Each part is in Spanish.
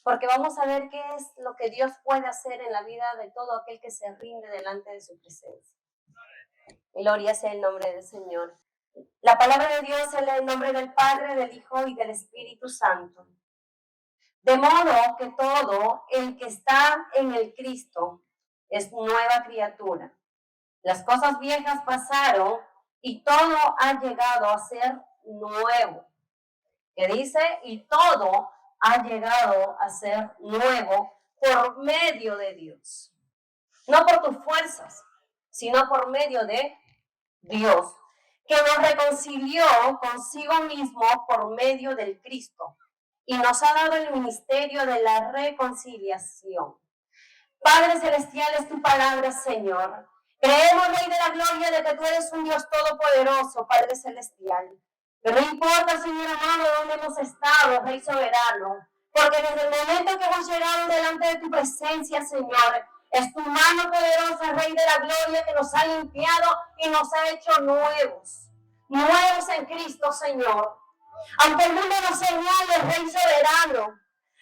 porque vamos a ver qué es lo que Dios puede hacer en la vida de todo aquel que se rinde delante de su presencia. Gloria sea el nombre del Señor. La palabra de Dios es el nombre del Padre, del Hijo y del Espíritu Santo. De modo que todo el que está en el Cristo es nueva criatura. Las cosas viejas pasaron y todo ha llegado a ser nuevo. Que dice, y todo ha llegado a ser nuevo por medio de Dios. No por tus fuerzas, sino por medio de Dios, que nos reconcilió consigo mismo por medio del Cristo y nos ha dado el ministerio de la reconciliación. Padre celestial, es tu palabra, Señor. Creemos, Rey de la Gloria, de que tú eres un Dios todopoderoso, Padre celestial. Pero no importa, Señor amado, dónde hemos estado, Rey soberano, porque desde el momento que hemos llegado delante de tu presencia, Señor, es tu mano poderosa, Rey de la Gloria, que nos ha limpiado y nos ha hecho nuevos. Nuevos en Cristo, Señor. Aunque el mundo nos señale, Rey soberano,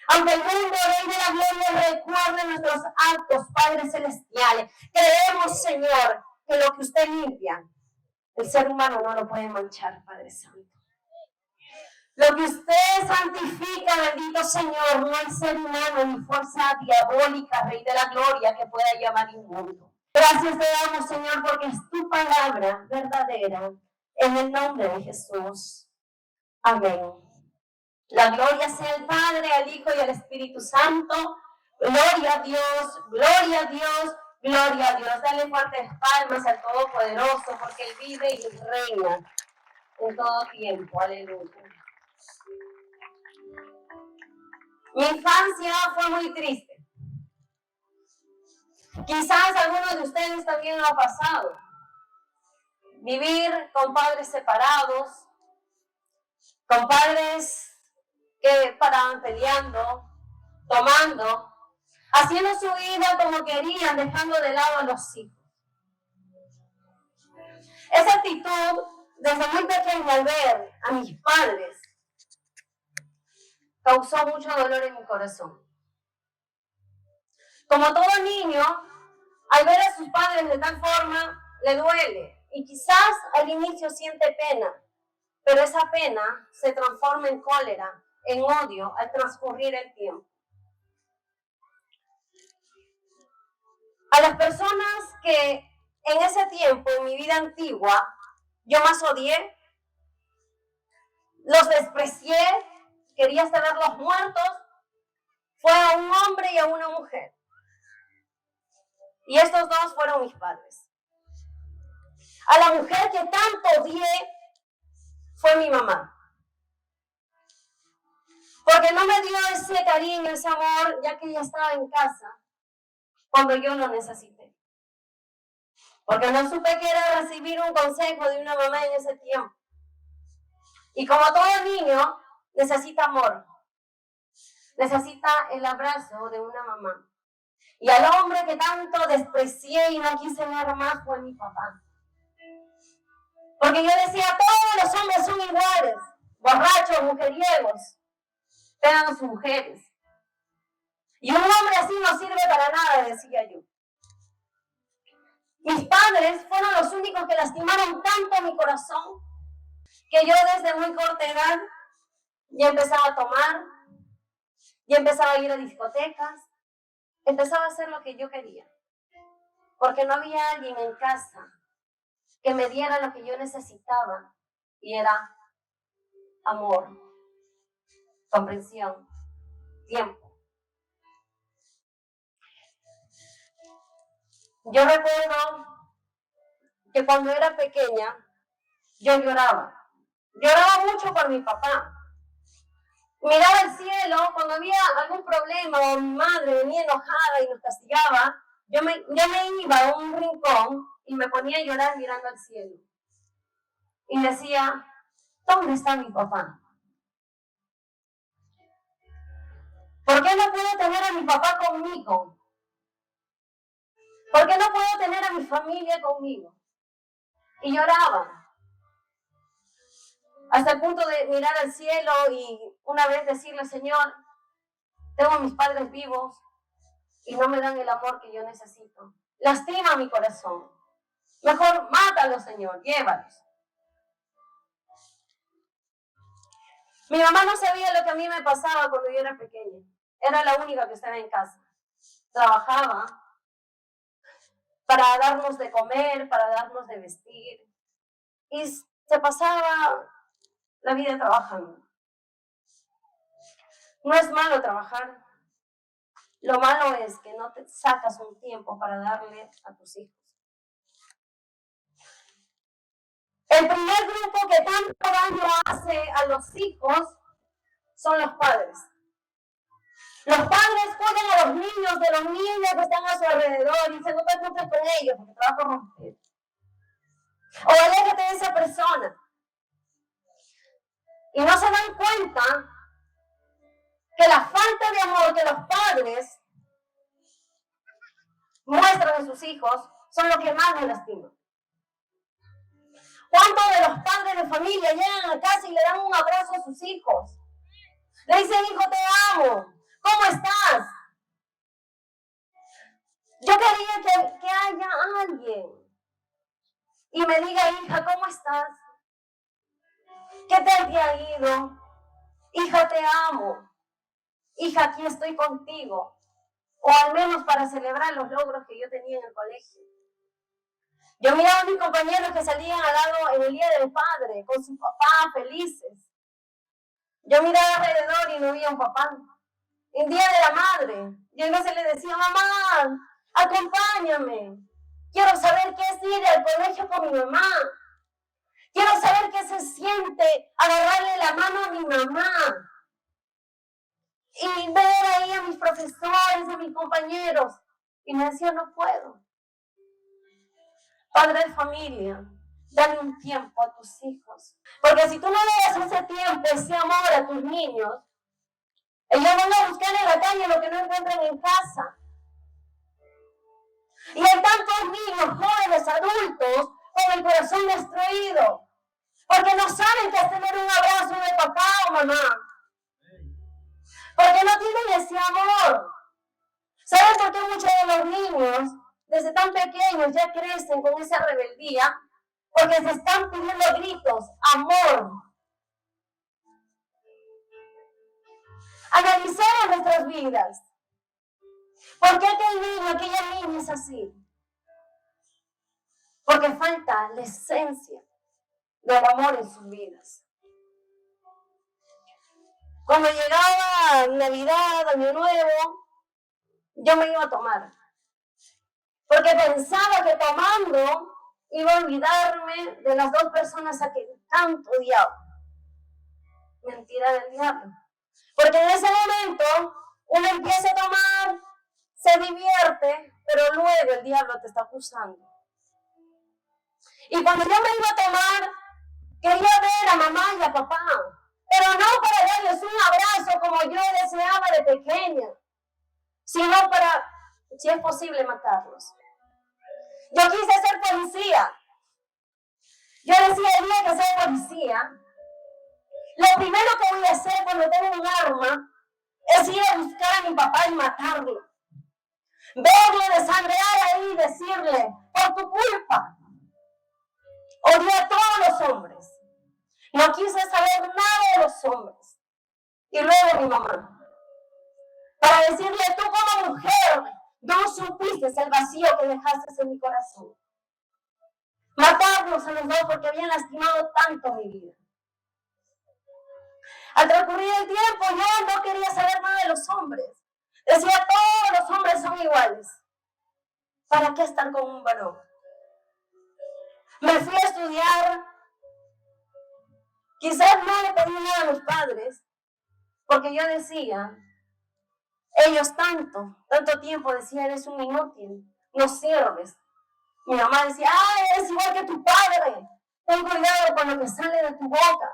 aunque el mundo, Rey de la Gloria, recuerde nuestros actos, Padre celestial, creemos, Señor, que lo que usted limpia, el ser humano no lo puede manchar, Padre Santo. Lo que usted santifica, bendito Señor, no hay ser humano ni fuerza diabólica, Rey de la Gloria, que pueda llamar inmundo. Gracias te damos, Señor, porque es tu palabra verdadera, en el nombre de Jesús. Amén. La gloria sea al Padre, al Hijo y al Espíritu Santo. Gloria a Dios, gloria a Dios, gloria a Dios. Dale fuertes palmas al Todopoderoso, porque Él vive y reina en todo tiempo. Aleluya. Mi infancia fue muy triste. Quizás algunos de ustedes también lo han pasado. Vivir con padres separados, con padres que paraban peleando, tomando, haciendo su vida como querían, dejando de lado a los hijos. Esa actitud, desde muy pequeña, al ver a mis padres, causó mucho dolor en mi corazón. Como todo niño, al ver a sus padres de tal forma, le duele. Y quizás al inicio siente pena, pero esa pena se transforma en cólera, en odio, al transcurrir el tiempo. A las personas que en ese tiempo, en mi vida antigua, yo más odié, los desprecié, quería saberlos muertos, fue a un hombre y a una mujer. Y estos dos fueron mis padres. A la mujer que tanto odié fue mi mamá. Porque no me dio ese cariño, ese amor, ya que ella estaba en casa cuando yo lo necesité. Porque no supe que era recibir un consejo de una mamá en ese tiempo. Y como todo niño, necesita amor. Necesita el abrazo de una mamá. Y al hombre que tanto desprecié y no quise ver más fue mi papá. Porque yo decía, todos los hombres son iguales, borrachos, mujeriegos, tengan sus mujeres. Y un hombre así no sirve para nada, decía yo. Mis padres fueron los únicos que lastimaron tanto mi corazón, que yo desde muy corta edad ya empezaba a tomar, ya empezaba a ir a discotecas, empezaba a hacer lo que yo quería. Porque no había alguien en casa que me diera lo que yo necesitaba, y era amor, comprensión, tiempo. Yo recuerdo que cuando era pequeña, yo lloraba. Lloraba mucho por mi papá. Miraba al cielo, cuando había algún problema o mi madre venía enojada y nos castigaba, yo me iba a un rincón y me ponía a llorar mirando al cielo. Y decía, ¿dónde está mi papá? ¿Por qué no puedo tener a mi papá conmigo? ¿Por qué no puedo tener a mi familia conmigo? Y lloraba. Hasta el punto de mirar al cielo y una vez decirle, Señor, Tengo a mis padres vivos y no me dan el amor que yo necesito. Lastima mi corazón. Mejor mátalos, Señor, llévalos. Mi mamá no sabía lo que a mí me pasaba cuando yo era pequeña. Era la única que estaba en casa. Trabajaba para darnos de comer, para darnos de vestir. Y se pasaba la vida trabajando. No es malo trabajar. Lo malo es que no te sacas un tiempo para darle a tus hijos. El primer grupo que tanto daño hace a los hijos son los padres. Los padres cuidan a los niños de los niños que están a su alrededor y dicen, no te juntes con ellos porque te vas a corromper. O aléjate de esa persona. Y no se dan cuenta que la falta de amor que los padres muestran en sus hijos son lo que más les lastima. ¿Cuántos de los padres de familia llegan a casa y le dan un abrazo a sus hijos? Le dicen, hijo, te amo. ¿Cómo estás? Yo quería que haya alguien y me diga, hija, ¿cómo estás? ¿Qué tal te ha ido? Hija, te amo. Hija, aquí estoy contigo. O al menos para celebrar los logros que yo tenía en el colegio. Yo miraba a mis compañeros que salían al lado en el Día del Padre, con su papá, felices. Yo miraba alrededor y no veía un papá. En Día de la Madre, yo no se le decía, mamá, acompáñame. Quiero saber qué es ir al colegio con mi mamá. Quiero saber qué se siente agarrarle la mano a mi mamá. Y ver ahí a mis profesores, a mis compañeros. Y me decía, no puedo. Padre de familia, dale un tiempo a tus hijos. Porque si tú no le das ese tiempo, ese amor a tus niños, ellos van a buscar en la calle lo que no encuentran en casa. Y hay tantos niños, jóvenes, adultos, con el corazón destruido. Porque no saben qué es tener un abrazo de papá o mamá. Porque no tienen ese amor. ¿Saben por qué muchos de los niños, desde tan pequeños, ya crecen con esa rebeldía? Porque se están pidiendo gritos, amor. Analicemos nuestras vidas. ¿Por qué aquel niño, aquella niña es así? Porque falta la esencia del amor en sus vidas. Cuando llegaba Navidad, Año Nuevo, yo me iba a tomar. Porque pensaba que tomando iba a olvidarme de las dos personas a que tanto odiaba. Mentira del diablo. Porque en ese momento uno empieza a tomar, se divierte, pero luego el diablo te está acusando. Y cuando yo me iba a tomar, quería ver a mamá y a papá, pero no para darles un abrazo como yo deseaba de pequeña, sino para, si es posible, matarlos. Yo quise ser policía. Yo decía, el día que sea policía, lo primero que voy a hacer cuando tengo un arma es ir a buscar a mi papá y matarlo. Verlo desangrar ahí y decirle, por tu culpa, odié a todos los hombres. No quise saber nada de los hombres. Y luego mi mamá. Para decirle, tú como mujer, no supiste el vacío que dejaste en mi corazón. Matarlos a los dos porque habían lastimado tanto mi vida. Al transcurrir el tiempo, yo no quería saber nada de los hombres. Decía, todos los hombres son iguales. ¿Para qué estar con un varón? Me fui a estudiar. Quizás no le pedí nada a mis padres, porque yo decía, ellos tanto tiempo decían, eres un inútil, no sirves. Mi mamá decía, eres igual que tu padre, ten cuidado con lo que sale de tu boca.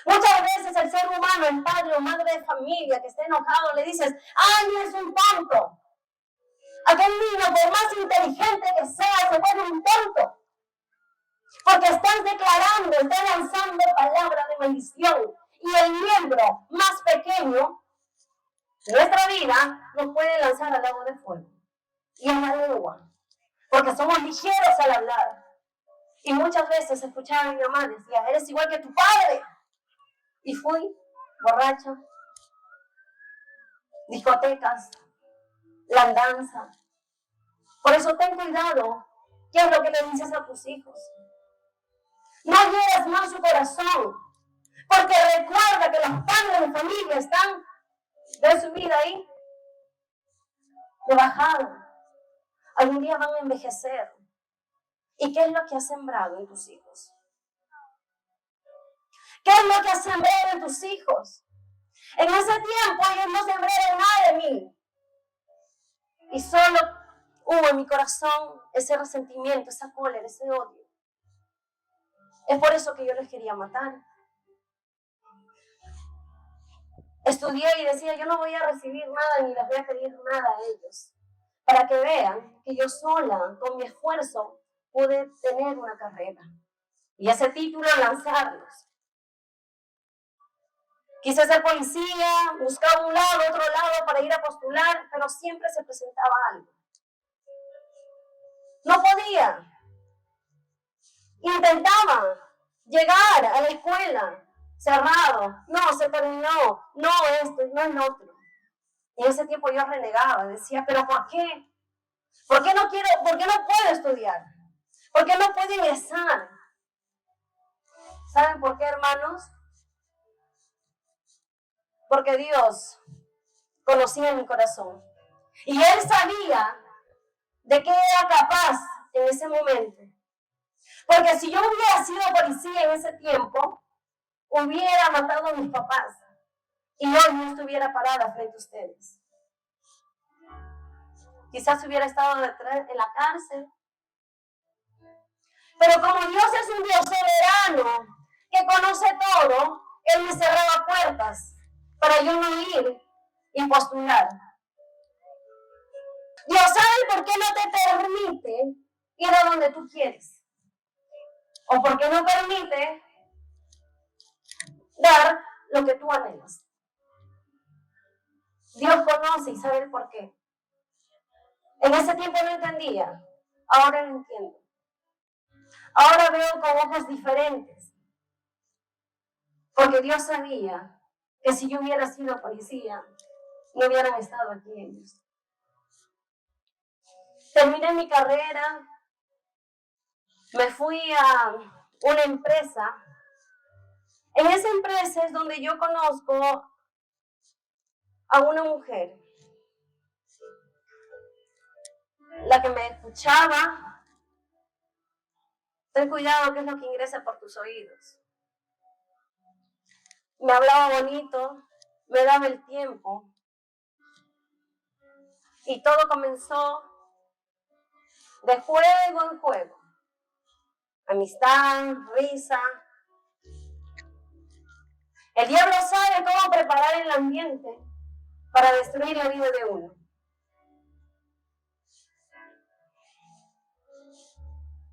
Muchas veces el ser humano, el padre o madre de familia que está enojado, le dices, eres un tonto. Aquel niño, por más inteligente que sea, se vuelve un tonto. Porque estás declarando, estás lanzando palabras de maldición. Y el miembro más pequeño Nuestra vida nos puede lanzar al lago de fuego y en la lengua, porque somos ligeros al hablar. Y muchas veces escuchaba a mi mamá, decía, eres igual que tu padre. Y fui borracha, discotecas, la andanza. Por eso ten cuidado, ¿qué es lo que le dices a tus hijos? No hieras más su corazón, porque recuerda que los padres de familia están de su vida ahí, de bajada. Algún día van a envejecer. ¿Y qué es lo que has sembrado en tus hijos? ¿Qué es lo que has sembrado en tus hijos? En ese tiempo ellos no sembraron nada de mí. Y solo hubo en mi corazón ese resentimiento, esa cólera, ese odio. Es por eso que yo les quería matar. Estudié y decía, yo no voy a recibir nada ni les voy a pedir nada a ellos. Para que vean que yo sola, con mi esfuerzo, pude tener una carrera. Y ese título lanzarlos. Quise ser policía, buscaba un lado, otro lado para ir a postular, pero siempre se presentaba algo. No podía. Intentaba llegar a la escuela, cerrado, no, se terminó, no esto, no el otro. Y en ese tiempo yo renegaba, decía, ¿pero por qué? ¿Por qué no puedo estudiar? ¿Por qué no puedo ingresar? ¿Saben por qué, hermanos? Porque Dios conocía mi corazón. Y Él sabía de qué era capaz en ese momento. Porque si yo hubiera sido policía en ese tiempo, hubiera matado a mis papás. Y hoy no estuviera parada frente a ustedes. Quizás hubiera estado detrás en la cárcel. Pero como Dios es un Dios soberano, que conoce todo, Él me cerraba puertas para yo no ir y postular. Dios sabe por qué no te permite ir a donde tú quieres. O por qué no permite dar lo que tú anhelas. Dios conoce y sabe el por qué. En ese tiempo no entendía, ahora lo entiendo. Ahora veo con ojos diferentes. Porque Dios sabía que si yo hubiera sido policía, no hubieran estado aquí ellos. Terminé mi carrera, me fui a una empresa. En esa empresa es donde yo conozco a una mujer, la que me escuchaba. Ten cuidado, que es lo que ingresa por tus oídos. Me hablaba bonito, me daba el tiempo. Y todo comenzó de juego en juego. Amistad, risa. El diablo sabe cómo preparar el ambiente para destruir la vida de uno.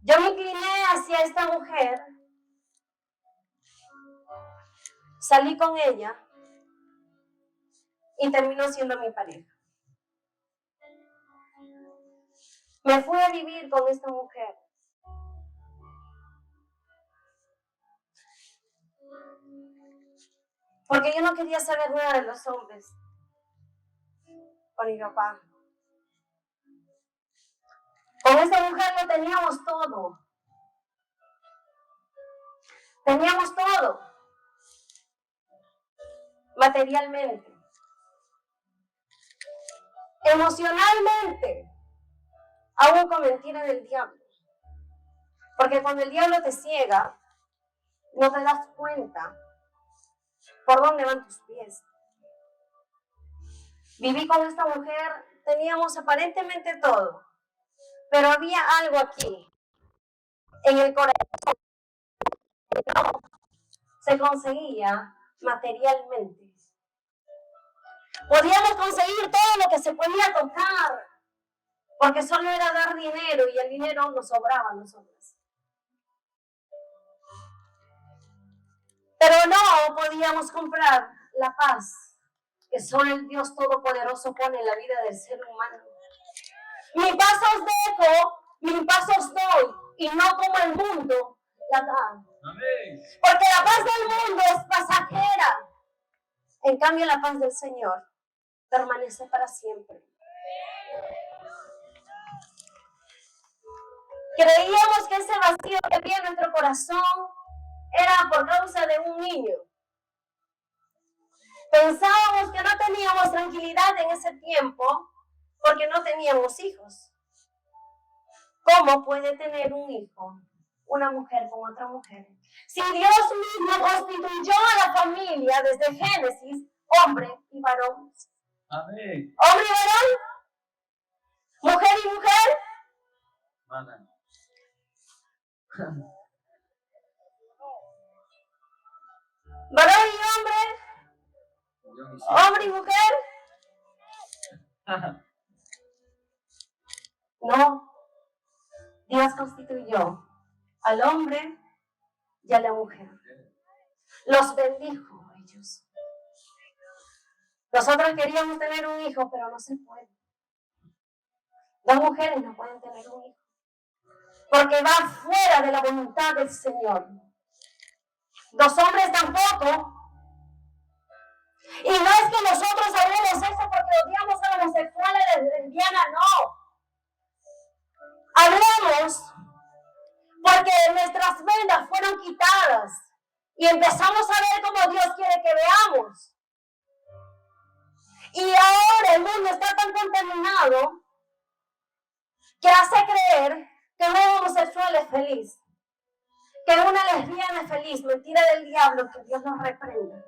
Yo me incliné hacia esta mujer, salí con ella y terminó siendo mi pareja. Me fui a vivir con esta mujer. Porque yo no quería saber nada de los hombres. Con mi papá. Con esta mujer lo teníamos todo. Teníamos todo. Materialmente. Emocionalmente. Aún con mentiras del diablo. Porque cuando el diablo te ciega, no te das cuenta por dónde van tus pies. Viví con esta mujer, teníamos aparentemente todo, pero había algo aquí, en el corazón, que no se conseguía materialmente. Podíamos conseguir todo lo que se podía tocar, porque solo era dar dinero y el dinero nos sobraba a nosotros. Pero no podíamos comprar la paz que que solo el Dios Todopoderoso pone en la vida del ser humano. Mi paz os dejo, mi paz os doy, y no como el mundo la da. Amén. Porque la paz del mundo es pasajera. En cambio, la paz del Señor permanece para siempre. Creíamos que ese vacío que había en nuestro corazón era por causa de un niño. Pensábamos que no teníamos tranquilidad en ese tiempo porque no teníamos hijos. ¿Cómo puede tener un hijo una mujer con otra mujer? Si Dios mismo constituyó a la familia desde Génesis, hombre y varón. Amén. Hombre y varón, mujer y mujer. Amén. Varón y hombre, hombre y mujer. No, Dios constituyó al hombre y a la mujer. Los bendijo a ellos. Nosotros queríamos tener un hijo, pero no se puede. Dos mujeres no pueden tener un hijo, porque va fuera de la voluntad del Señor. Dos hombres tampoco. Y no es que nosotros hablemos eso porque odiamos a los homosexuales, a las lesbianas, no. Hablamos porque nuestras vendas fueron quitadas y empezamos a ver como Dios quiere que veamos. Y ahora el mundo está tan contaminado que hace creer que un homosexual es feliz, que una lesbiana es feliz. Mentira del diablo, que Dios nos reprenda.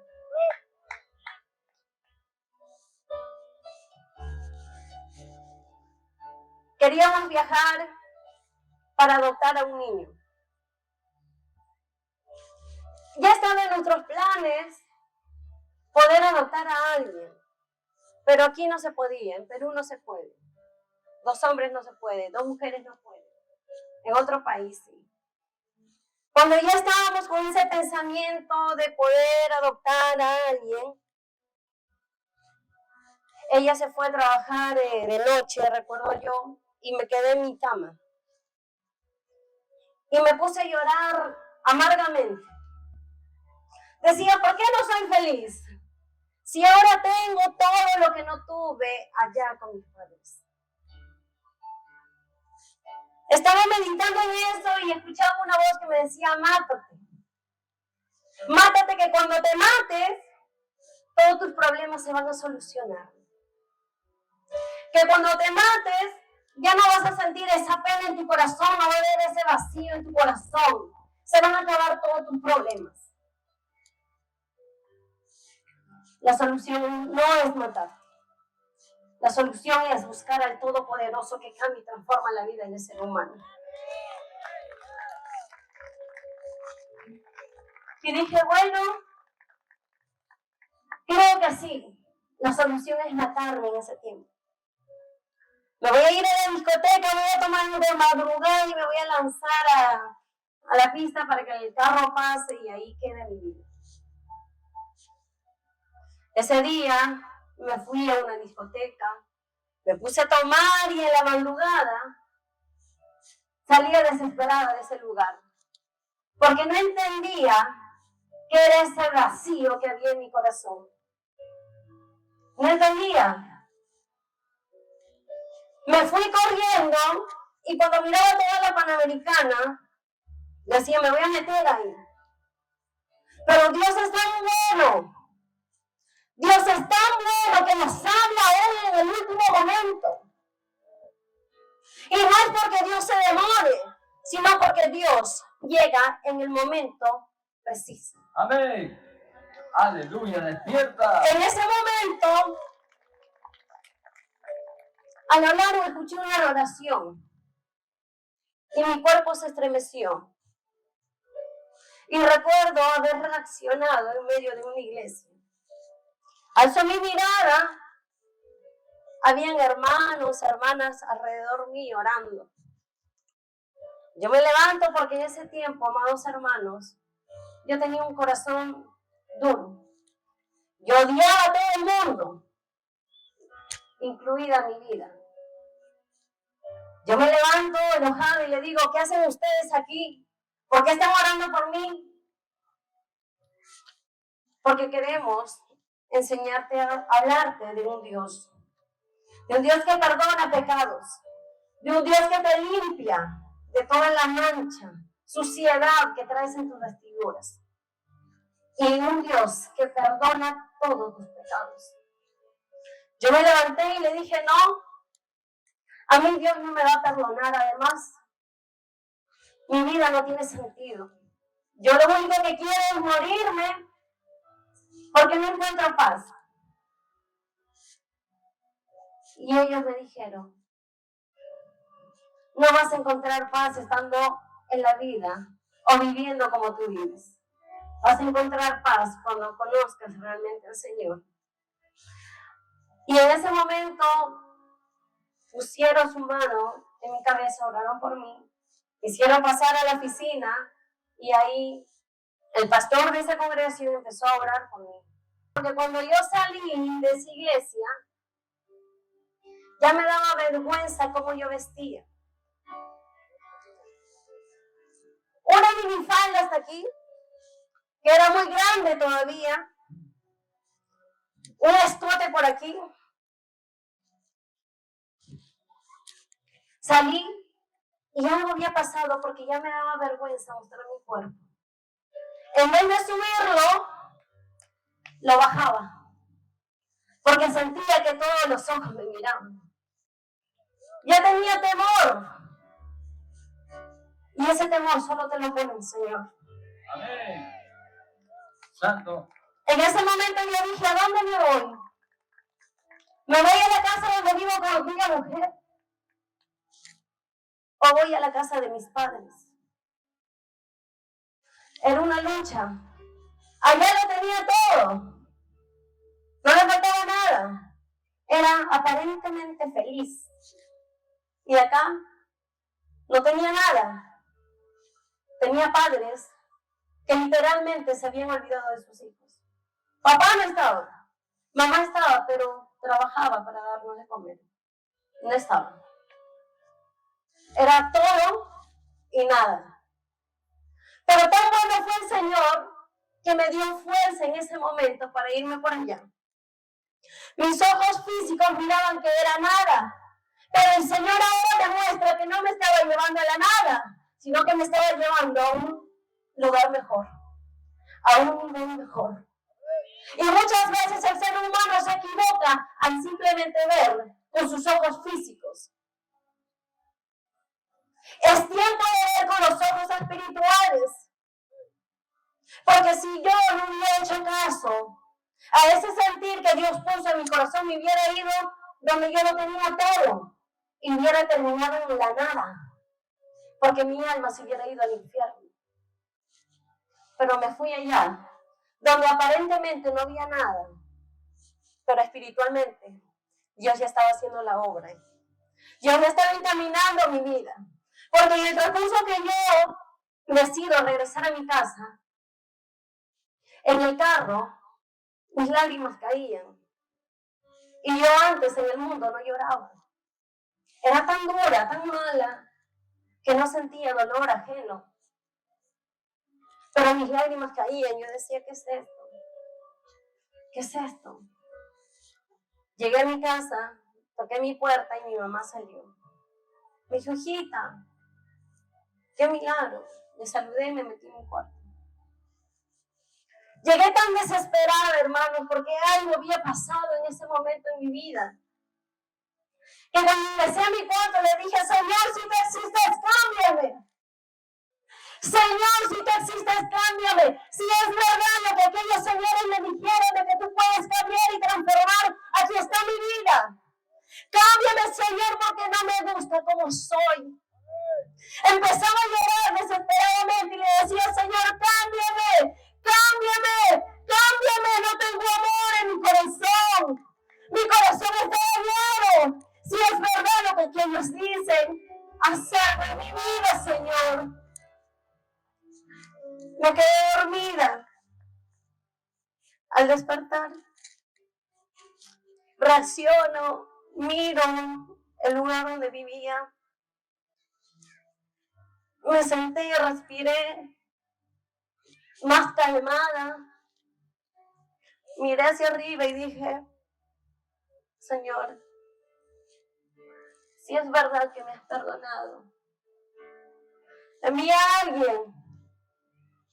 Queríamos viajar para adoptar a un niño. Ya estaba en nuestros planes poder adoptar a alguien, pero aquí no se podía, en Perú no se puede. Dos hombres no se puede, dos mujeres no pueden. En otro país sí. Cuando ya estábamos con ese pensamiento de poder adoptar a alguien, ella se fue a trabajar de noche, recuerdo yo, y me quedé en mi cama. Y me puse a llorar amargamente. Decía, ¿por qué no soy feliz? Si ahora tengo todo lo que no tuve allá con mis padres. Estaba meditando en eso y escuchaba una voz que me decía, mátate. Mátate, que cuando te mates, todos tus problemas se van a solucionar. Que cuando te mates, ya no vas a sentir esa pena en tu corazón, no va a haber ese vacío en tu corazón. Se van a acabar todos tus problemas. La solución no es matarte. La solución es buscar al Todopoderoso que cambia y transforma la vida del ser humano. Y dije, bueno, creo que sí. La solución es matarme en ese tiempo. Me voy a ir a la discoteca, voy a tomar de madrugada y me voy a lanzar a la pista para que el carro pase y ahí quede mi vida. Ese día me fui a una discoteca, me puse a tomar y en la madrugada salía desesperada de ese lugar, porque no entendía qué era ese vacío que había en mi corazón. No entendía. Me fui corriendo y cuando miraba toda la Panamericana, decía, me voy a meter ahí. Pero Dios es tan bueno. Dios es tan bueno que nos habla aún en el último momento. Y no es porque Dios se demore, sino porque Dios llega en el momento preciso. Amén. Aleluya, despierta. En ese momento, a lo largo escuché una oración y mi cuerpo se estremeció. Y recuerdo haber reaccionado en medio de una iglesia. Alzó mi mirada, habían hermanos, hermanas alrededor mío orando. Yo me levanto porque en ese tiempo, amados hermanos, yo tenía un corazón duro. Yo odiaba a todo el mundo, incluida mi vida. Yo me levanto enojada y le digo, ¿qué hacen ustedes aquí? ¿Por qué están orando por mí? Porque queremos enseñarte a hablarte de un Dios que perdona pecados, de un Dios que te limpia de toda la mancha, suciedad que traes en tus vestiduras, y un Dios que perdona todos tus pecados. Yo me levanté y le dije, no, a mí Dios no me va a perdonar, además, mi vida no tiene sentido. Yo lo único que quiero es morirme porque no encuentro paz. Y ellos me dijeron, no vas a encontrar paz estando en la vida o viviendo como tú vives. Vas a encontrar paz cuando conozcas realmente al Señor. Y en ese momento pusieron su mano en mi cabeza, oraron por mí, hicieron pasar a la oficina y ahí el pastor de esa congregación empezó a orar por mí. Porque cuando yo salí de esa iglesia, ya me daba vergüenza cómo yo vestía. Una minifalda hasta aquí, que era muy grande todavía, un escote por aquí. Salí y algo había pasado porque ya me daba vergüenza mostrar mi cuerpo. En vez de subirlo, lo bajaba, porque sentía que todos los ojos me miraban. Ya tenía temor. Y ese temor solo te lo pone el Señor. Amén. Santo. En ese momento yo dije, ¿a dónde me voy? ¿Me voy a la casa donde vivo con aquella mujer? ¿O voy a la casa de mis padres? Era una lucha. Allá lo tenía todo. No le faltaba nada. Era aparentemente feliz. Y acá no tenía nada. Tenía padres que literalmente se habían olvidado de sus hijos. Papá no estaba. Mamá estaba, pero trabajaba para darnos de comer. No estaba. Era todo y nada. Pero tan bueno fue el Señor que me dio fuerza en ese momento para irme por allá. Mis ojos físicos miraban que era nada, pero el Señor ahora demuestra que no me estaba llevando a la nada, sino que me estaba llevando a un lugar mejor, a un nivel mejor. Y muchas veces el ser humano se equivoca al simplemente ver con sus ojos físicos. Es tiempo de ver con los ojos espirituales. Porque si yo no hubiera hecho caso a ese sentir que Dios puso en mi corazón, me hubiera ido donde yo no tenía todo y hubiera terminado en la nada. Porque mi alma se hubiera ido al infierno. Pero me fui allá, donde aparentemente no había nada, pero espiritualmente Dios ya estaba haciendo la obra. Dios ya estaba encaminando mi vida. Porque en el transcurso que yo decido regresar a mi casa, en el carro, mis lágrimas caían. Y yo antes en el mundo no lloraba. Era tan dura, tan mala, que no sentía dolor ajeno. Pero mis lágrimas caían. Yo decía, ¿qué es esto? ¿Qué es esto? Llegué a mi casa, toqué mi puerta y mi mamá salió. Me dijo, hijita, qué milagro. Le saludé y me metí en mi cuarto. Llegué tan desesperada, hermanos, porque algo había pasado en ese momento en mi vida. Que cuando ingresé a mi cuarto le dije, Señor, si tú existes, cámbiame. Señor, si tú existes, cámbiame. Si es verdad lo que aquellos señores me dijeron de que tú puedes cambiar y transformar, aquí está mi vida. Cámbiame, Señor, porque no me gusta como soy. Empezaba a llorar desesperadamente y le decía, Señor, cámbiame, cámbiame, cámbiame. No tengo amor en mi corazón. Mi corazón está dañado. Si es verdad lo que aquellos dicen, hacer de mi vida, Señor. Me quedé dormida. Al despertar, reacciono, miro el lugar donde vivía, me senté y respiré más calmada, miré hacia arriba y dije, Señor, si es verdad que me has perdonado, envía a alguien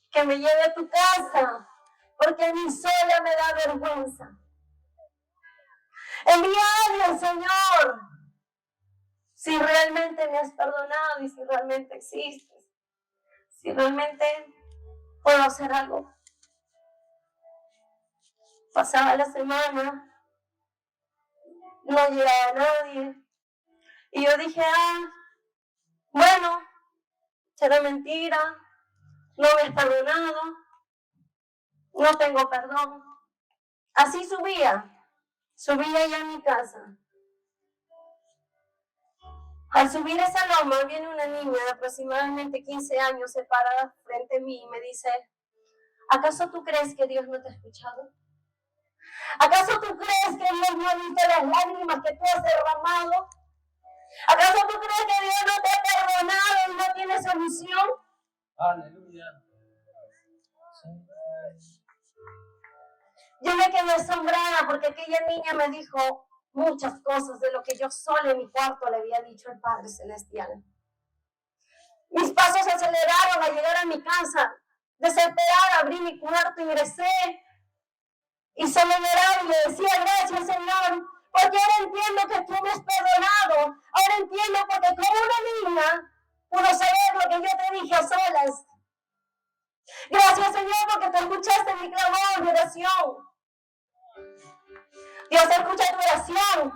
que me lleve a tu casa, porque a mí sola me da vergüenza. Envía a alguien, Señor, si realmente me has perdonado y si realmente existes, si realmente puedo hacer algo. Pasaba la semana, no llegaba nadie, y yo dije, bueno, será mentira, no me has perdonado, no tengo perdón. Así subía ya a mi casa. Al subir esa loma viene una niña de aproximadamente 15 años, se para frente a mí y me dice, ¿acaso tú crees que Dios no te ha escuchado? ¿Acaso tú crees que Dios no ha visto las lágrimas que tú has derramado? ¿Acaso tú crees que Dios no te ha perdonado y no tiene solución? Aleluya. Yo me quedé asombrada porque aquella niña me dijo muchas cosas de lo que yo sola en mi cuarto le había dicho al Padre Celestial. Mis pasos se aceleraron al llegar a mi casa. Desesperada, abrí mi cuarto, ingresé y solo lloraba y le decía, gracias, Señor, porque ahora entiendo que tú me has perdonado. Ahora entiendo porque como una niña pudo saber lo que yo te dije a solas. Gracias, Señor, porque tú escuchaste mi clamor, mi oración. Dios escucha tu oración.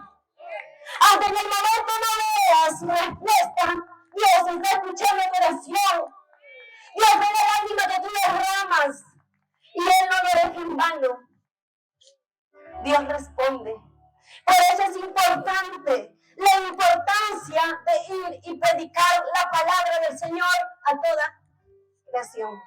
Aunque en el momento no veas respuesta, Dios está escuchando tu oración. Dios ve la lágrima que tú derramas y Él no lo deja en vano. Dios responde. Por eso es importante la importancia de ir y predicar la palabra del Señor a toda creación.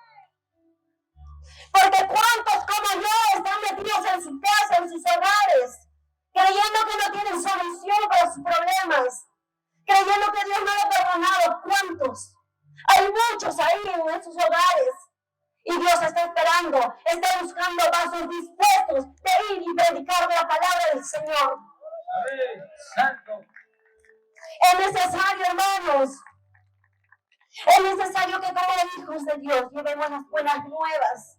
Porque cuántos como yo están metidos en su casa, en sus hogares, creyendo que no tienen solución para sus problemas, creyendo que Dios no lo ha perdonado. ¿Cuántos? Hay muchos ahí en esos hogares. Y Dios está esperando, está buscando vasos dispuestos de ir y predicar la palabra del Señor. Amén. Santo. Es necesario, hermanos, es necesario que como hijos de Dios llevemos las buenas nuevas.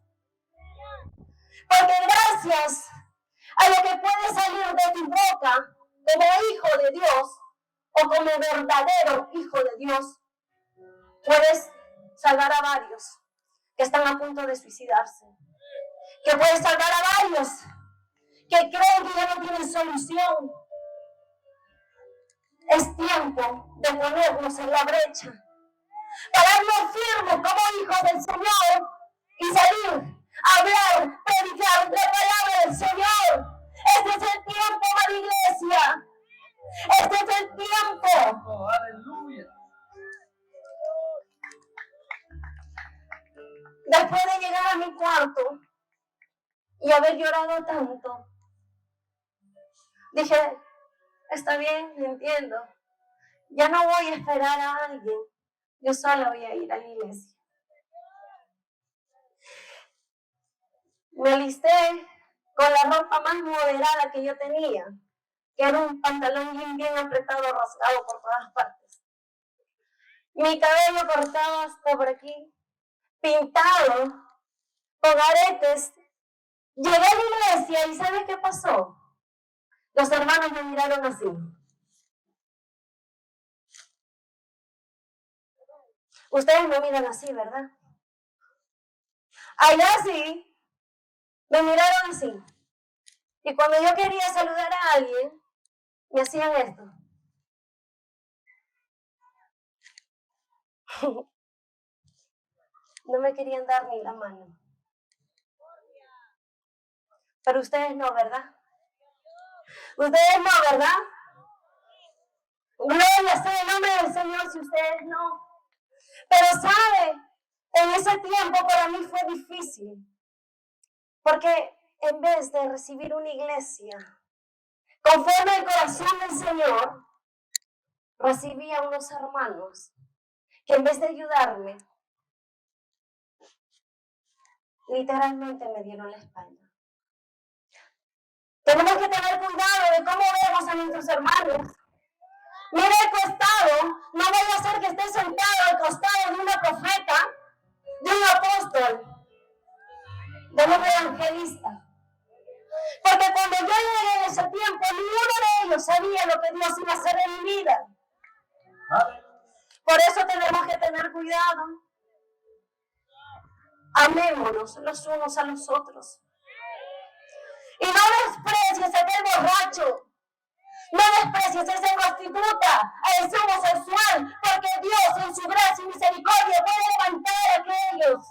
Porque gracias a lo que puede salir de tu boca como hijo de Dios o como verdadero hijo de Dios, puedes salvar a varios que están a punto de suicidarse. Que puedes salvar a varios que creen que ya no tienen solución. Es tiempo de ponernos en la brecha, pararnos firmes como hijos del Señor y salir a hablar, predicar la palabra del Señor. Este es el tiempo, amada iglesia. Este es el tiempo. Oh, aleluya. Después de llegar a mi cuarto y haber llorado tanto, dije, está bien, entiendo. Ya no voy a esperar a alguien. Yo sola voy a ir a la iglesia. Me alisté con la ropa más moderada que yo tenía, que era un pantalón bien apretado, rasgado por todas partes. Mi cabello cortado hasta por aquí, pintado, con aretes. Llegué a la iglesia y ¿sabes qué pasó? Los hermanos me miraron así. Ustedes me miran así, ¿verdad? Allá sí, me miraron así. Y cuando yo quería saludar a alguien, me hacían esto. No me querían dar ni la mano. Pero ustedes no, ¿verdad? Ustedes no, ¿verdad? Gloria sea el nombre del Señor si ustedes no. Pero sabe, en ese tiempo para mí fue difícil. Porque en vez de recibir una iglesia Conforme el corazón del Señor, recibí a unos hermanos que en vez de ayudarme, literalmente me dieron la espalda. Tenemos que tener cuidado de cómo vemos a nuestros hermanos. Mira tu estado, no vaya a ser que estés sentado al costado de una profeta, de un apóstol, de un evangelista. Porque cuando yo llegué en ese tiempo, ninguno de ellos sabía lo que Dios iba a hacer en mi vida. Por eso tenemos que tener cuidado. Amémonos los unos a los otros. Y no desprecies a aquel borracho. No desprecies a esa prostituta, a ese homosexual, porque Dios en su gracia y misericordia puede levantar a aquellos.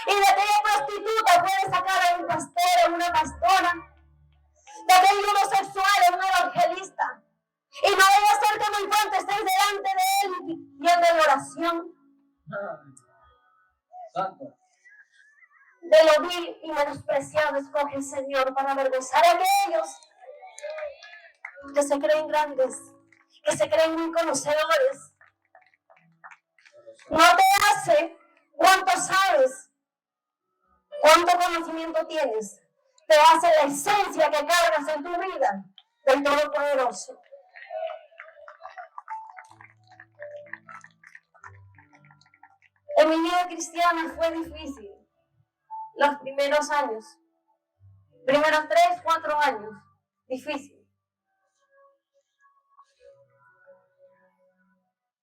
Y de aquella prostituta puede sacar a un pastor, a una pastora. De aquel homosexual, a un evangelista. Y no vaya a ser que muy pronto estés delante de él pidiendo en oración. Santo. De lo vil y menospreciado escoge el Señor para avergonzar a aquellos que se creen grandes, que se creen muy conocedores. No te hace cuánto sabes, cuánto conocimiento tienes. Te hace la esencia que cargas en tu vida del Todopoderoso. En mi vida cristiana fue difícil. Los primeros años, primeros 3, 4 años, difícil.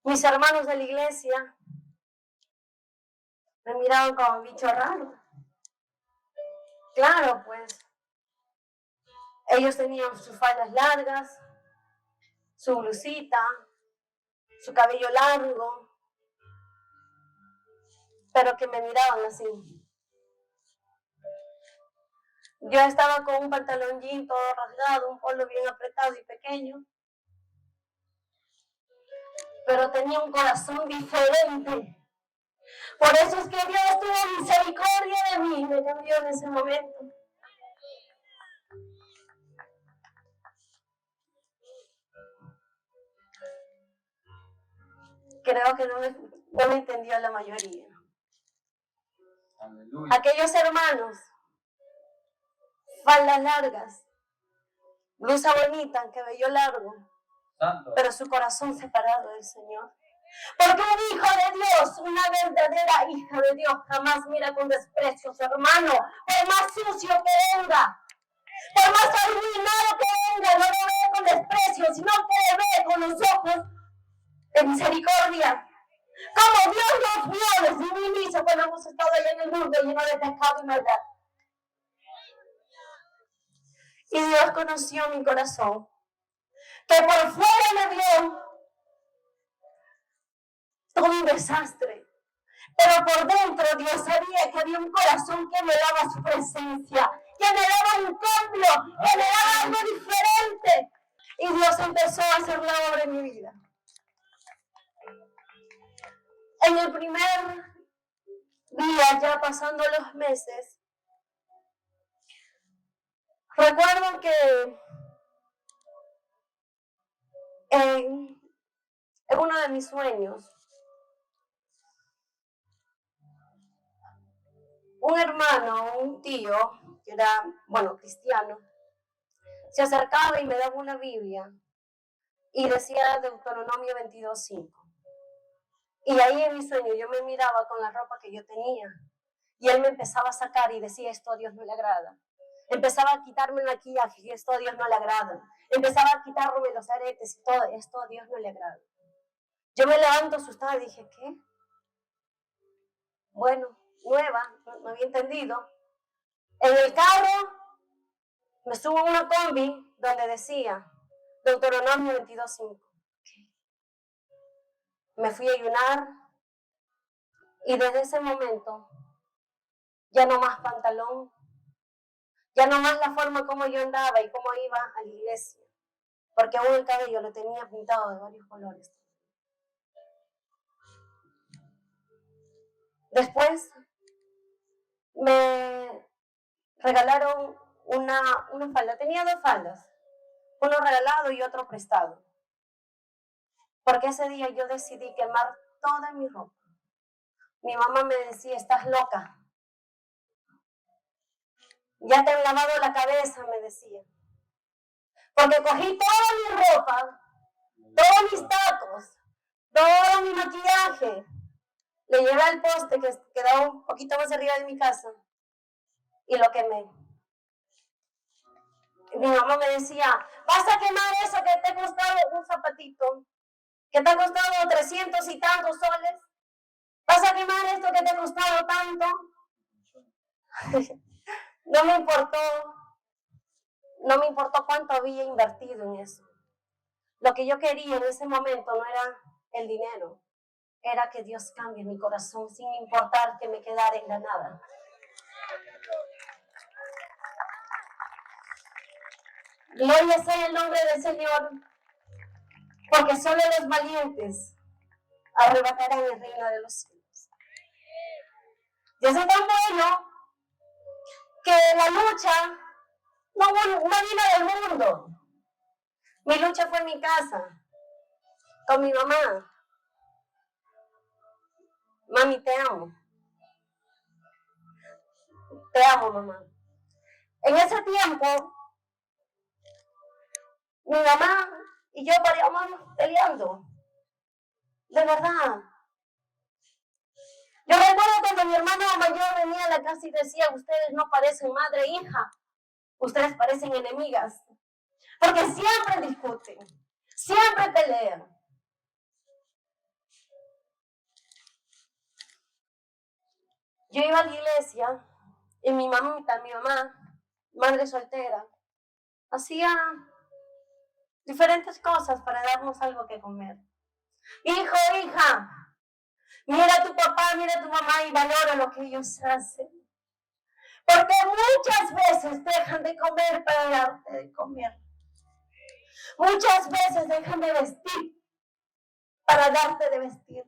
Mis hermanos de la iglesia me miraban como un bicho raro. Claro, pues, ellos tenían sus faldas largas, su blusita, su cabello largo, pero que me miraban así. Yo estaba con un pantalón jean todo rasgado, un polo bien apretado y pequeño, pero tenía un corazón diferente. Por eso es que Dios tuvo misericordia de mí, me cambió en ese momento. Creo que no me entendió la mayoría. Aleluya. Aquellos hermanos, faldas largas, blusa bonita, cabello largo, Santo. pero su corazón separado del Señor. Porque un hijo de Dios, una verdadera hija de Dios, jamás mira con desprecio a su hermano, por más sucio que venga, por más arruinado que venga, no lo ve con desprecio, sino que le ve con los ojos de misericordia. Como Dios nos vio desde un inicio cuando hemos estado allá en el mundo lleno de pecado y maldad. Y Dios conoció mi corazón, que por fuera me vio todo un desastre, pero por dentro Dios sabía que había un corazón que me daba su presencia, que me daba un cambio, que me daba algo diferente. Y Dios empezó a hacer la obra en mi vida. En el primer día, ya pasando los meses, recuerdo que en uno de mis sueños, un hermano, un tío, que era, cristiano, se acercaba y me daba una Biblia y decía Deuteronomio 22:5. Y ahí en mi sueño yo me miraba con la ropa que yo tenía y él me empezaba a sacar y decía, esto a Dios no le agrada. Empezaba a quitarme el maquillaje y esto a Dios no le agrada. Empezaba a quitarme los aretes y todo, esto a Dios no le agrada. Yo me levanto asustada y dije, ¿qué? Bueno, nueva, no había entendido. En el carro me subo a una combi donde decía Deuteronomio 22:5. Me fui a ayunar y desde ese momento ya no más pantalón, ya no más la forma como yo andaba y cómo iba a la iglesia, porque aún el cabello lo tenía pintado de varios colores. Después me regalaron una falda, tenía 2 faldas, uno regalado y otro prestado. Porque ese día yo decidí quemar toda mi ropa. Mi mamá me decía, estás loca. Ya te han lavado la cabeza, me decía. Porque cogí toda mi ropa, todos mis tacos, todo mi maquillaje. Le llevé al poste que quedaba un poquito más arriba de mi casa y lo quemé. Mi mamá me decía, vas a quemar eso que te ha costado un zapatito, que te ha costado 300 y tantos soles. Vas a quemar esto que te ha costado tanto. No me importó cuánto había invertido en eso. Lo que yo quería en ese momento no era el dinero, era que Dios cambie mi corazón sin importar que me quedara en la nada. Gloria sea el nombre del Señor, porque solo los valientes arrebatarán el reino de los cielos. Dios es tan bueno que la lucha no vino del mundo. Mi lucha fue en mi casa, con mi mamá. Mami, te amo. Te amo, mamá. En ese tiempo, mi mamá y yo paríamos peleando. De verdad. Yo recuerdo cuando mi hermano mayor venía a la casa y decía, ustedes no parecen madre e hija, ustedes parecen enemigas. Porque siempre discuten, siempre pelean. Yo iba a la iglesia y mi mamá, madre soltera, hacía diferentes cosas para darnos algo que comer. Hijo, hija, mira a tu papá, mira a tu mamá y valora lo que ellos hacen. Porque muchas veces dejan de comer para darte de comer. Muchas veces dejan de vestir para darte de vestir.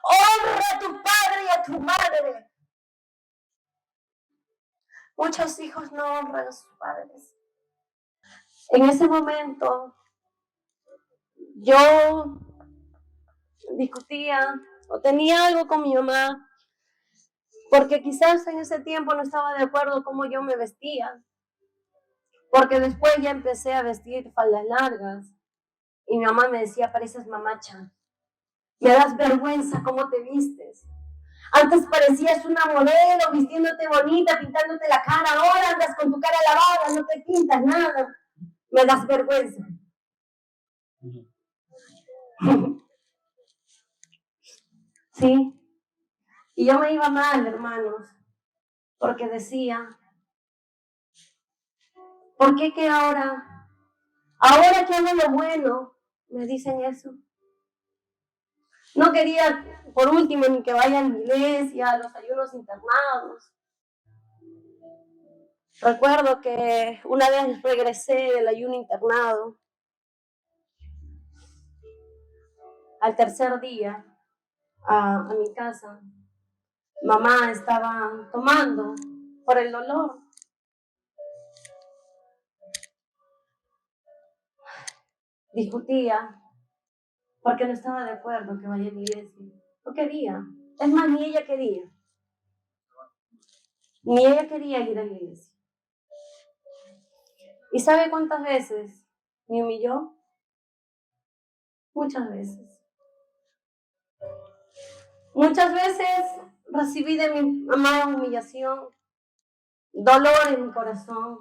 Honra a tu padre y a tu madre. Muchos hijos no honran a sus padres. En ese momento, yo discutía o tenía algo con mi mamá, porque quizás en ese tiempo no estaba de acuerdo cómo yo me vestía, porque después ya empecé a vestir faldas largas y mi mamá me decía, pareces mamacha, me das vergüenza cómo te vistes. Antes parecías una modelo, vistiéndote bonita, pintándote la cara, ahora andas con tu cara lavada, no te pintas nada, me das vergüenza. Sí, y yo me iba mal, hermanos, porque decía, ¿por qué que ahora que hago lo bueno, me dicen eso? No quería, por último, ni que vaya a la iglesia, a los ayunos internados. Recuerdo que una vez regresé del ayuno internado, al tercer día, a mi casa. Mamá estaba tomando por el dolor. Discutía porque no estaba de acuerdo que vaya a la iglesia. No quería. Es más, ni ella quería. Ni ella quería ir a la iglesia. ¿Y sabe cuántas veces me humilló? Muchas veces. Muchas veces recibí de mi mamá humillación, dolor en mi corazón,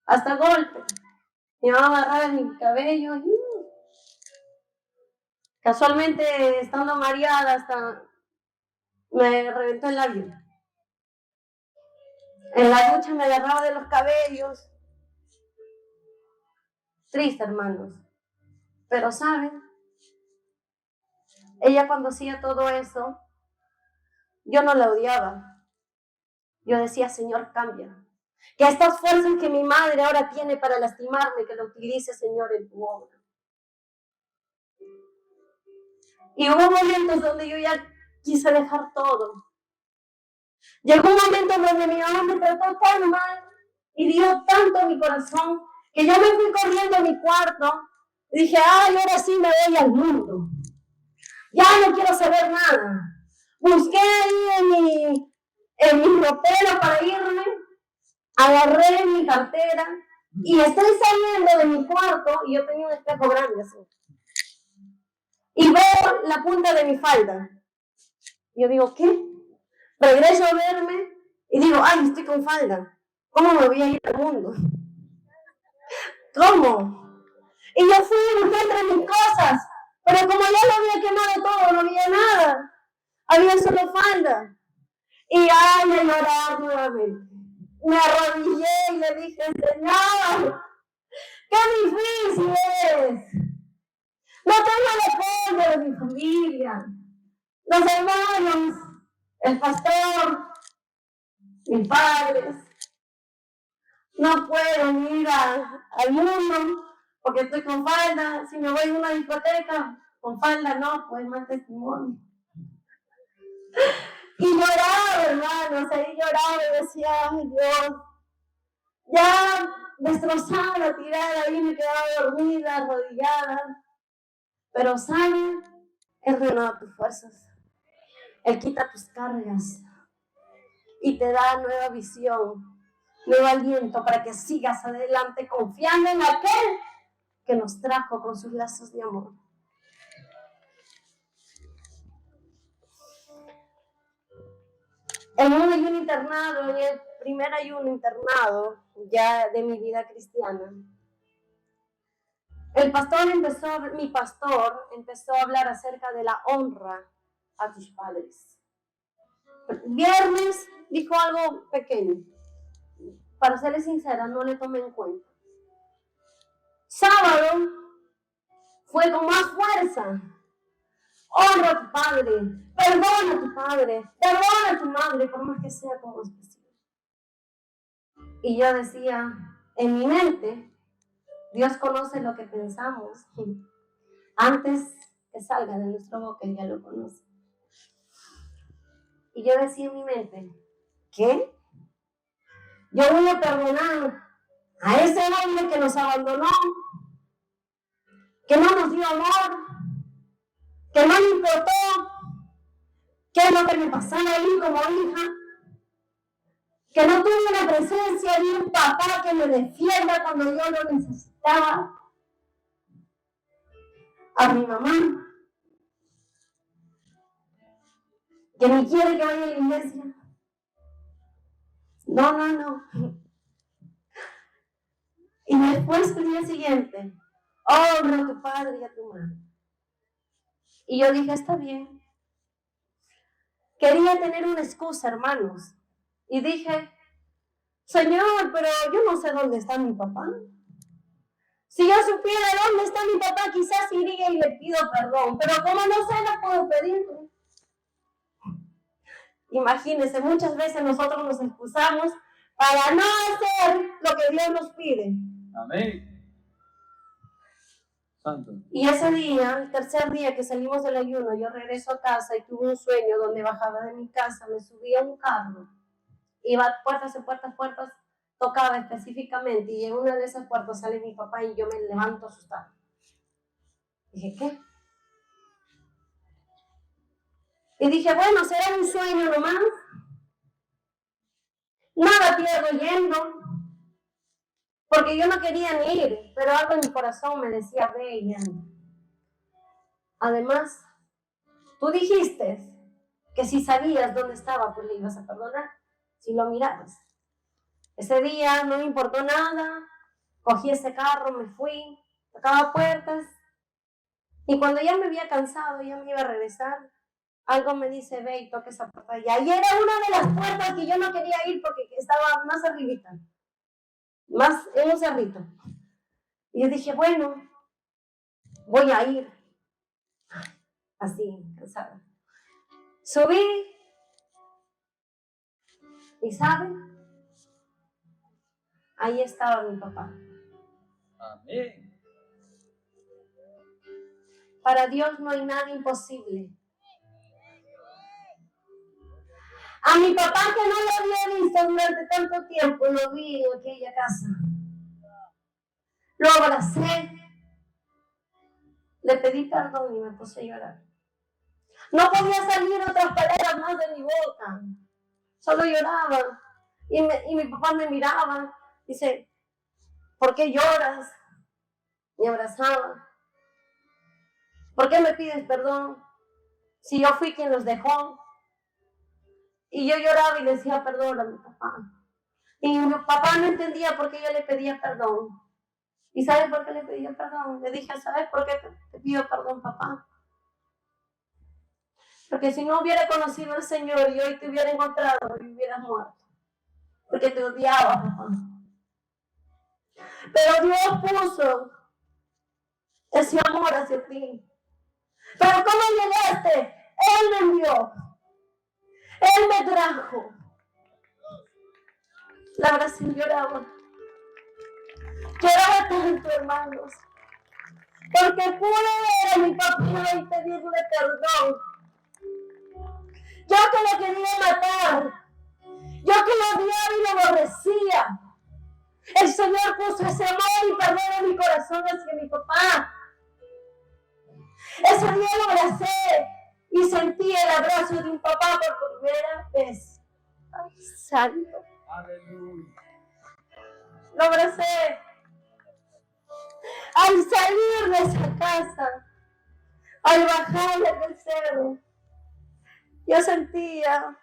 hasta golpe. Mi mamá agarraba mi cabello y casualmente, estando mareada, hasta me reventó el labio. En la ducha me agarraba de los cabellos. Triste, hermanos. Pero ¿saben? Ella cuando hacía todo eso, yo no la odiaba. Yo decía, Señor, cambia. Que estas fuerzas que mi madre ahora tiene para lastimarme, que lo utilice, Señor, en tu obra. Y hubo momentos donde yo ya quise dejar todo. Llegó un momento donde mi mamá me trató tan mal, Y dio tanto en mi corazón que yo me fui corriendo a mi cuarto y dije, ay, ahora sí me voy al mundo. Ya no quiero saber nada. Busqué ahí en mi ropero para irme, agarré mi cartera y estoy saliendo de mi cuarto y yo tenía un espejo grande así. Y veo la punta de mi falda. Yo digo, ¿qué? Regreso a verme y digo, ay, estoy con falda. ¿Cómo me voy a ir al mundo? ¿Cómo? Y yo fui y busqué entre mis cosas, pero como ya lo había quemado todo, no había nada. Había solo falda. Y ay, me lloraba nuevamente. Me arrodillé y le dije, Señor, qué difícil es. No tengo el apoyo de mi familia, los hermanos, el pastor, mis padres. No puedo ir al mundo porque estoy con falda. Si me voy a una discoteca con falda, no, pues más testimonio. Y lloraba, hermanos, ahí lloraba y decía, ay Dios, ya destrozada, tirada, ahí me quedaba dormida, arrodillada. Pero sabe, Él renueva tus fuerzas, Él quita tus cargas y te da nueva visión, nuevo aliento para que sigas adelante confiando en aquel que nos trajo con sus lazos de amor. En un ayuno internado, en el primer ayuno internado ya de mi vida cristiana, mi pastor empezó a hablar acerca de la honra a tus padres. Viernes dijo algo pequeño. Para serles sincera, no le tomé en cuenta. Sábado fue con más fuerza. Honra a tu padre, perdona a tu padre, perdona a tu madre, por más que sea como especial. Y yo decía, en mi mente, Dios conoce lo que pensamos. Antes que salga de nuestra boca, ya lo conoce. Y yo decía en mi mente, ¿qué? Yo voy a perdonar a ese hombre que nos abandonó, que no nos dio amor, que no le importó qué es lo que me pasaba ahí como hija, que no tuve la presencia de un papá que me defienda cuando yo lo necesitaba, a mi mamá, que ni quiere que vaya a la iglesia. No. Y después, el día siguiente, honra a tu padre y a tu madre. Y yo dije, está bien. Quería tener una excusa, hermanos. Y dije, Señor, pero yo no sé dónde está mi papá. Si yo supiera dónde está mi papá, quizás iría y le pido perdón. Pero como no sé, no puedo pedirle. Imagínense, muchas veces nosotros nos excusamos para no hacer lo que Dios nos pide. Amén. Santo. Y ese día, el tercer día que salimos del ayuno, yo regreso a casa y tuve un sueño donde bajaba de mi casa, me subía a un carro, iba puertas, tocaba específicamente y en una de esas puertas sale mi papá y yo me levanto asustada. Dije, ¿qué? Y dije, bueno, será un sueño nomás. Nada pierdo yendo. Porque yo no quería ni ir, pero algo en mi corazón me decía, ve y anda. Además, tú dijiste que si sabías dónde estaba, pues le ibas a perdonar, si lo mirabas. Ese día no me importó nada, cogí ese carro, me fui, tocaba puertas, y cuando ya me había cansado, ya me iba a regresar, algo me dice, ve y toca esa puerta allá. Y era una de las puertas que yo no quería ir porque estaba más arribita, más en un cerrito. Y yo dije, bueno, voy a ir. Así, cansada. Subí y ¿saben? Ahí estaba mi papá. Amén. Para Dios no hay nada imposible. A mi papá, que no lo había visto durante tanto tiempo, lo vi en aquella casa. Lo abracé, le pedí perdón y me puse a llorar. No podía salir otras palabras más de mi boca. Solo lloraba. Y mi papá me miraba. Dice, ¿por qué lloras? Me abrazaba. ¿Por qué me pides perdón? Si yo fui quien los dejó. Y yo lloraba y le decía perdón a mi papá. Y mi papá no entendía por qué yo le pedía perdón. ¿Y sabes por qué le pedía perdón? Le dije, ¿sabes por qué te pido perdón, papá? Porque si no hubiera conocido al Señor y hoy te hubiera encontrado y hubieras muerto. Porque te odiaba, papá. Pero Dios puso ese amor hacia ti. Pero ¿cómo llegaste? Él me envió. Él me trajo. La Brasil lloraba. Lloraba tanto, hermanos. Porque pude ver a mi papá y pedirle perdón. Yo que lo quería matar. Yo que lo odiaba y lo aborrecía. El Señor puso ese amor y perdón en mi corazón hacia mi papá. Ese día lo abracé y sentí el abrazo de un papá por primera vez. ¡Ay, santo! Aleluya. Lo abracé. Al salir de esa casa, al bajar del cerro, yo sentía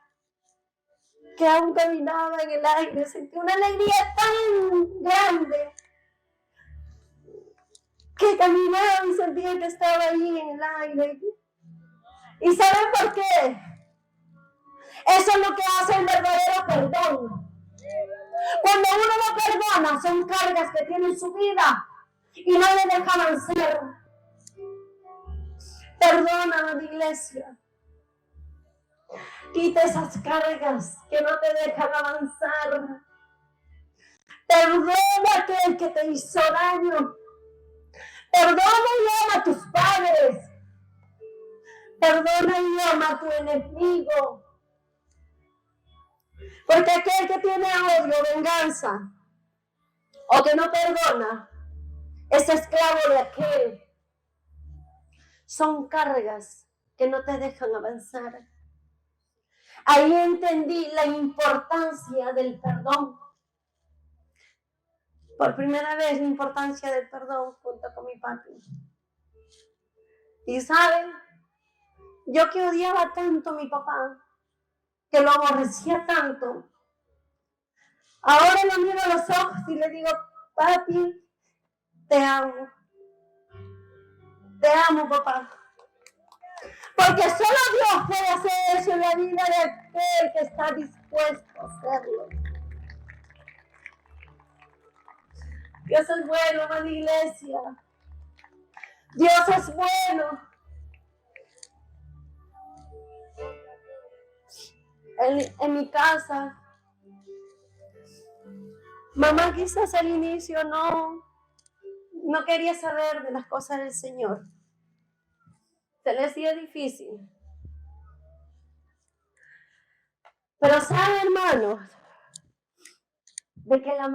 que aún caminaba en el aire. Sentí una alegría tan grande que caminaba y sentía que estaba ahí en el aire. ¿Y saben por qué? Eso es lo que hace el verdadero perdón. Cuando uno no perdona, son cargas que tiene en su vida y no le deja avanzar. Perdona, mi iglesia. Quita esas cargas que no te dejan avanzar. Perdona a aquel que te hizo daño. Perdona y ama a tus padres. Perdona y ama a tu enemigo. Porque aquel que tiene odio, venganza, o que no perdona, es esclavo de aquel. Son cargas que no te dejan avanzar. Ahí entendí la importancia del perdón. Por primera vez la importancia del perdón junto con mi papi. Y saben, yo que odiaba tanto a mi papá, que lo aborrecía tanto, ahora lo miro a los ojos y le digo, papi, te amo. Te amo, papá. Porque solo Dios puede hacer eso en la vida de aquel que está dispuesto a hacerlo. Dios es bueno, amada iglesia. Dios es bueno. En mi casa, mamá quizás al inicio no quería saber de las cosas del Señor. Se le hacía difícil. Pero saben, hermanos, de que la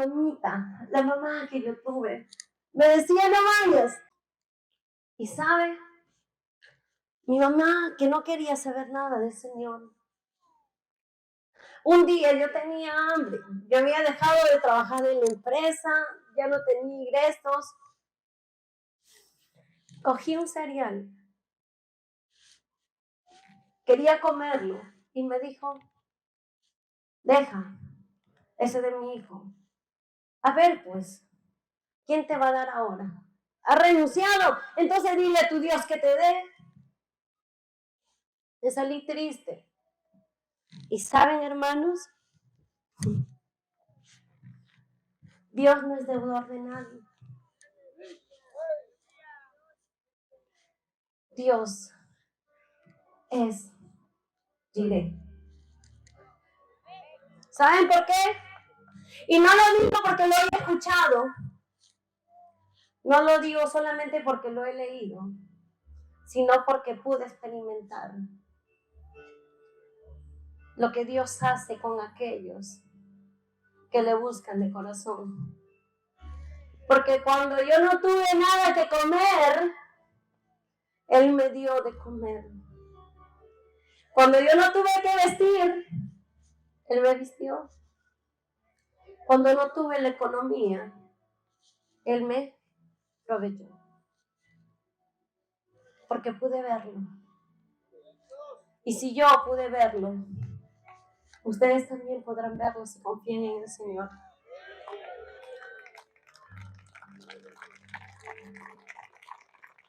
mamá que yo tuve, me decía no vayas. Y sabe, mi mamá que no quería saber nada del Señor. Un día yo tenía hambre, yo había dejado de trabajar en la empresa, ya no tenía ingresos. Cogí un cereal, quería comerlo y me dijo, deja, ese de mi hijo. A ver pues, ¿quién te va a dar ahora? ¿Has renunciado? Entonces dile a tu Dios que te dé. Me salí triste. Y saben, hermanos, Dios no es deudor de nadie. Dios es directo. ¿Saben por qué? Y no lo digo porque lo he escuchado. No lo digo solamente porque lo he leído, sino porque pude experimentar. lo que Dios hace con aquellos que le buscan de corazón. Porque cuando yo no tuve nada que comer, Él me dio de comer. Cuando yo no tuve que vestir, Él me vistió. Cuando no tuve la economía, Él me proveyó. Porque pude verlo. Y si yo pude verlo, ustedes también podrán verlo si confían en el Señor.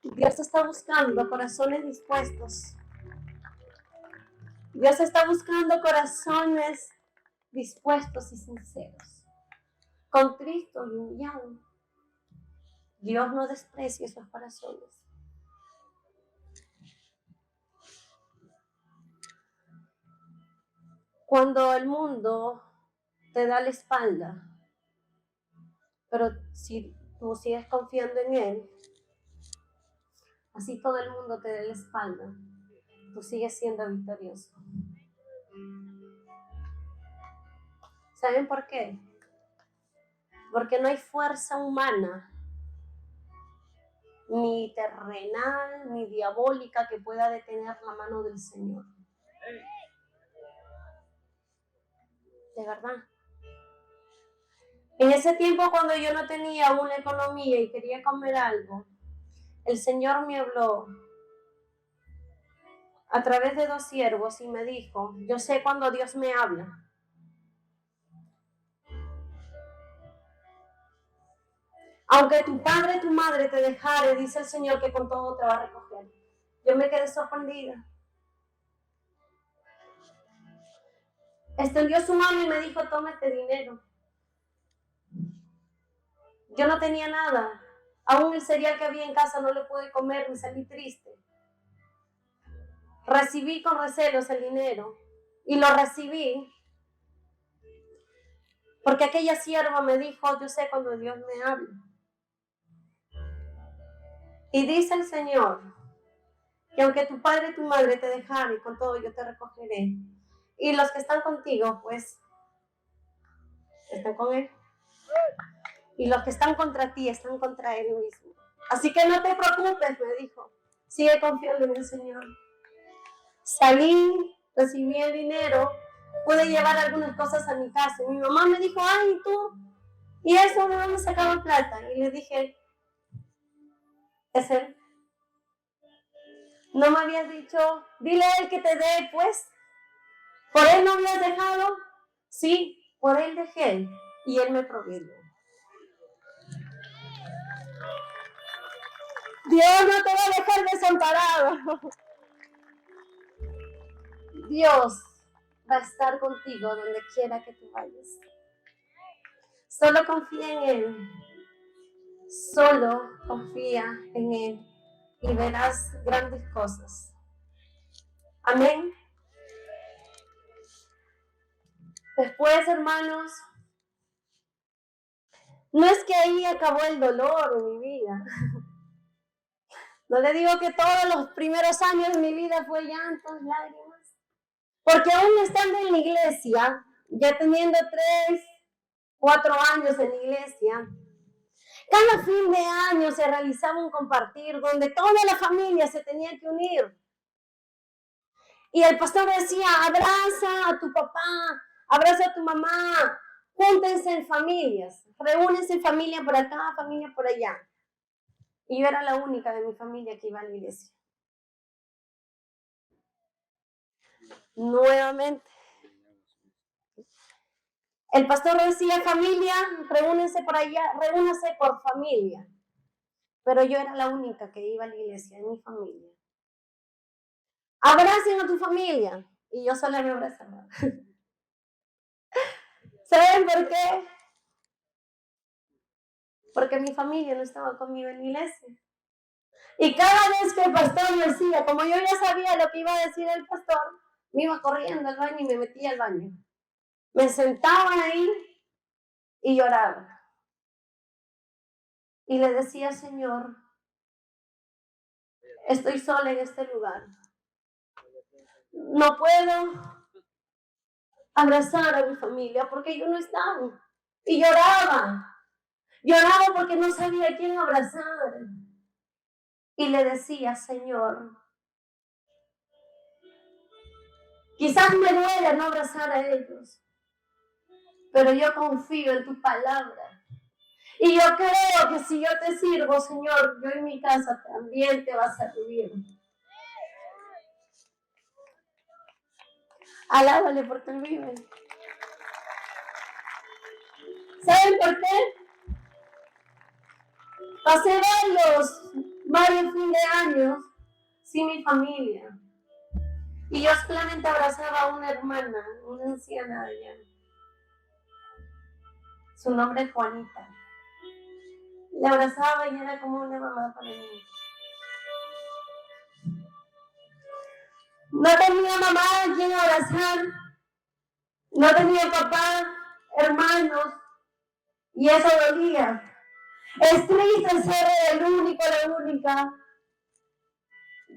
Dios está buscando corazones dispuestos. Dios está buscando corazones dispuestos y sinceros, contritos y humillados. Dios no desprecia esos corazones. Cuando el mundo te da la espalda, pero si tú sigues confiando en Él, así todo el mundo te da la espalda, tú sigues siendo victorioso. ¿Saben por qué? Porque no hay fuerza humana, ni terrenal, ni diabólica que pueda detener la mano del Señor. De verdad. En ese tiempo, cuando yo no tenía una economía y quería comer algo, el Señor me habló a través de 2 siervos y me dijo, yo sé cuando Dios me habla. Aunque tu padre y tu madre te dejare, dice el Señor que con todo te va a recoger. Yo me quedé sorprendida. Extendió su mano y me dijo, toma este dinero. Yo no tenía nada. Aún el cereal que había en casa no lo pude comer, me salí triste. Recibí con recelos el dinero y lo recibí porque aquella sierva me dijo, yo sé cuando Dios me habla. Y dice el Señor que aunque tu padre y tu madre te dejaren, con todo yo te recogeré. Y los que están contigo, pues, están con Él. Y los que están contra ti, están contra Él mismo. Así que no te preocupes, me dijo. Sigue confiando en el Señor. Salí, recibí el dinero, pude llevar algunas cosas a mi casa. Y mi mamá me dijo, ay, ¿y tú? ¿Y eso de dónde sacaba plata? Y le dije, es Él. ¿No me habías dicho, dile a Él que te dé, pues? ¿Por Él no habías dejado? Sí, por Él dejé y Él me proveyó. Dios no te va a dejar desamparado. Dios va a estar contigo donde quiera que tú vayas. Solo confía en Él. Solo confía en Él y verás grandes cosas. Amén. Después, hermanos, no es que ahí acabó el dolor en mi vida. No le digo que todos los primeros años de mi vida fue llantos, lágrimas. Porque aún estando en la iglesia, ya teniendo 3, 4 años en la iglesia, cada fin de año se realizaba un compartir donde toda la familia se tenía que unir. Y el pastor decía, abraza a tu papá, abraza a tu mamá, júntense en familias, reúnense en familia por acá, familia por allá. Y yo era la única de mi familia que iba a la iglesia. Nuevamente. El pastor decía, familia, reúnense por allá, reúnanse por familia. Pero yo era la única que iba a la iglesia en mi familia. Abracen a tu familia. Y yo sola me abrazaba. ¿Saben por qué? Porque mi familia no estaba conmigo en la iglesia. Y cada vez que el pastor me decía, como yo ya sabía lo que iba a decir el pastor, me iba corriendo al baño y me metía al baño. Me sentaba ahí y lloraba. Y le decía, Señor, estoy sola en este lugar. No puedo abrazar a mi familia porque ellos no estaban. Y lloraba. Lloraba porque no sabía a quién abrazar. Y le decía, Señor, quizás me duele no abrazar a ellos, pero yo confío en tu palabra. Y yo creo que si yo te sirvo, Señor, yo en mi casa también te vas a servir. Alábale porque Él vive. ¿Saben por qué? Pasé varios fines de años sin mi familia. Y yo solamente abrazaba a una hermana, una anciana allá. Su nombre es Juanita. La abrazaba y era como una mamá para mí. No tenía mamá a quien abrazar. No tenía papá, hermanos. Y eso dolía. Es triste ser el único, la única,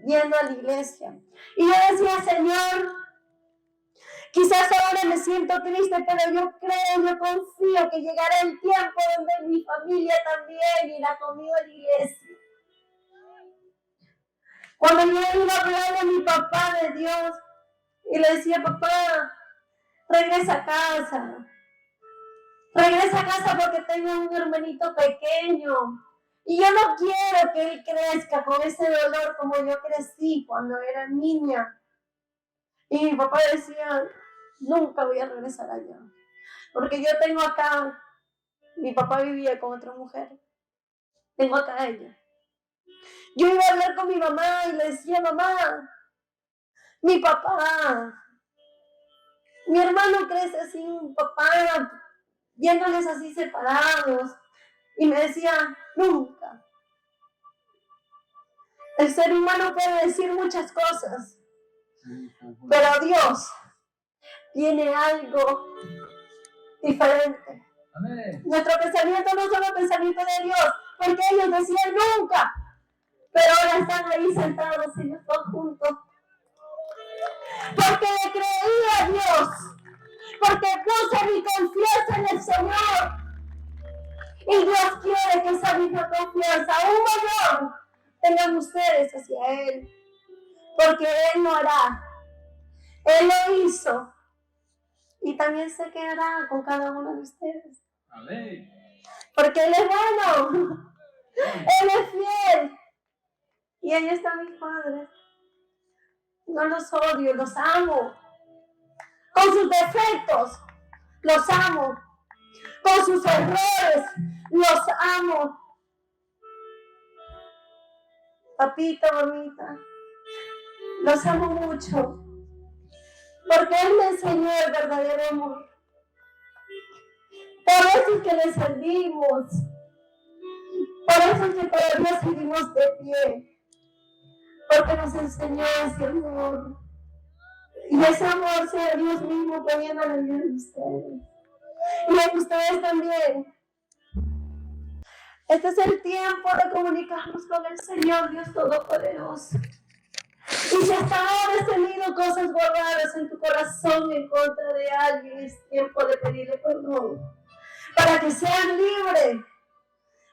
yendo a la iglesia. Y yo decía, Señor, quizás ahora me siento triste, pero yo creo, yo confío que llegará el tiempo donde mi familia también irá conmigo a la iglesia. Cuando yo iba a hablar a mi papá de Dios y le decía, papá, regresa a casa. Regresa a casa porque tengo un hermanito pequeño. Y yo no quiero que él crezca con ese dolor como yo crecí cuando era niña. Y mi papá decía, nunca voy a regresar allá. Porque yo tengo acá, mi papá vivía con otra mujer. Tengo acá a ella. Yo iba a hablar con mi mamá y le decía, mamá, mi papá, mi hermano crece sin papá, viéndoles así separados. Y me decía, nunca. El ser humano puede decir muchas cosas, pero Dios tiene algo diferente. Amén. Nuestro pensamiento no son los pensamientos de Dios, porque ellos decían nunca, pero ahora están ahí sentados y los dos juntos. Porque le creí a Dios, porque puse mi confianza en el Señor. Y Dios quiere que esa misma confianza, aún mayor, tengan ustedes hacia Él. Porque Él lo hará. Él lo hizo. Y también se quedará con cada uno de ustedes. Amén. Porque Él es bueno. Él es fiel. Y ahí están mis padres. No los odio, los amo. Con sus defectos, los amo. Con sus errores, los amo. Papito, mamita, los amo mucho. Porque Él me enseñó el verdadero amor. Por eso es que le servimos. Por eso es que todavía seguimos de pie. Porque nos enseñó ese amor. Y ese amor sea Dios mismo poniendo la vida de ustedes. Y de ustedes también. Este es el tiempo de comunicarnos con el Señor Dios Todopoderoso. Y si hasta ahora has tenido cosas guardadas en tu corazón en contra de alguien, es tiempo de pedirle perdón. Para que sean libres.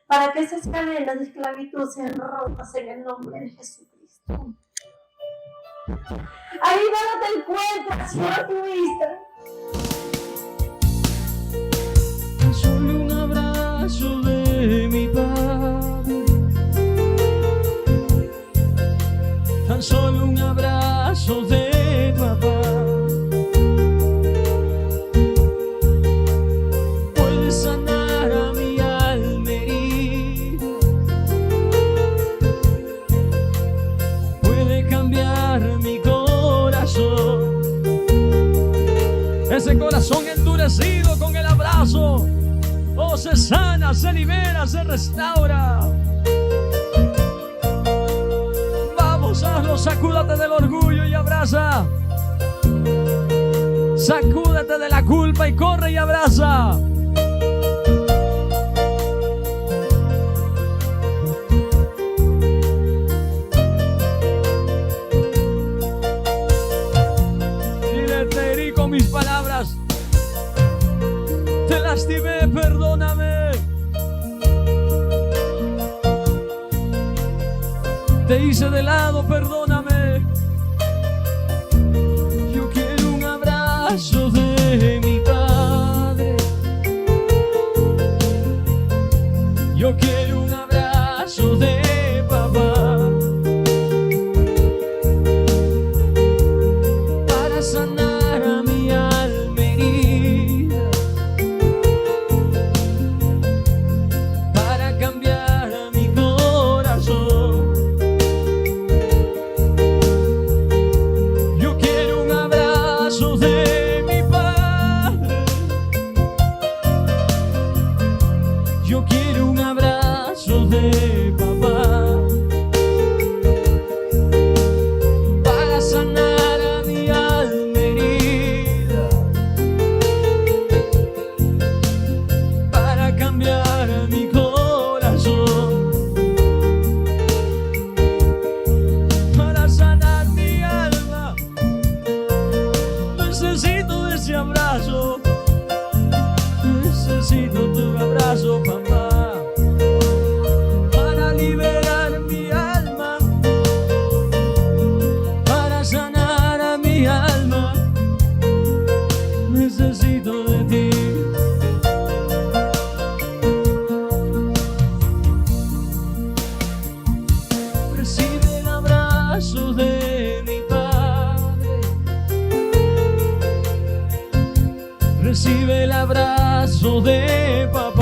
Para que esas cadenas de esclavitud sean rotas en el nombre de Jesucristo. Ahí donde te encuentras, cierra tu vista. Tan solo un abrazo de mi Padre, tan solo un abrazo de papá, puede sanar a mi alma herida, puede cambiar mi corazón. Ese corazón endurecido con el abrazo, oh, se sana, se libera, se restaura. Vamos, hazlo, sacúdate del orgullo y abraza. Sacúdete de la culpa y corre y abraza. Dile, te herí con mis palabras, te hice de lado, perdóname. Yo quiero un abrazo de mi Padre. Yo quiero un abrazo de papá, para sanar a mi alma herida, para cambiar a mi corazón. Yo quiero un abrazo de mi Padre. Yo quiero un abrazo de papá, para sanar a mi alma herida, para cambiar a mi corazón, para sanar mi alma. Necesito ese abrazo, necesito tu abrazo, papá, para liberar mi alma, para sanar a mi alma. Necesito de ti. Recibe el abrazo de mi Padre. Recibe el abrazo de papá.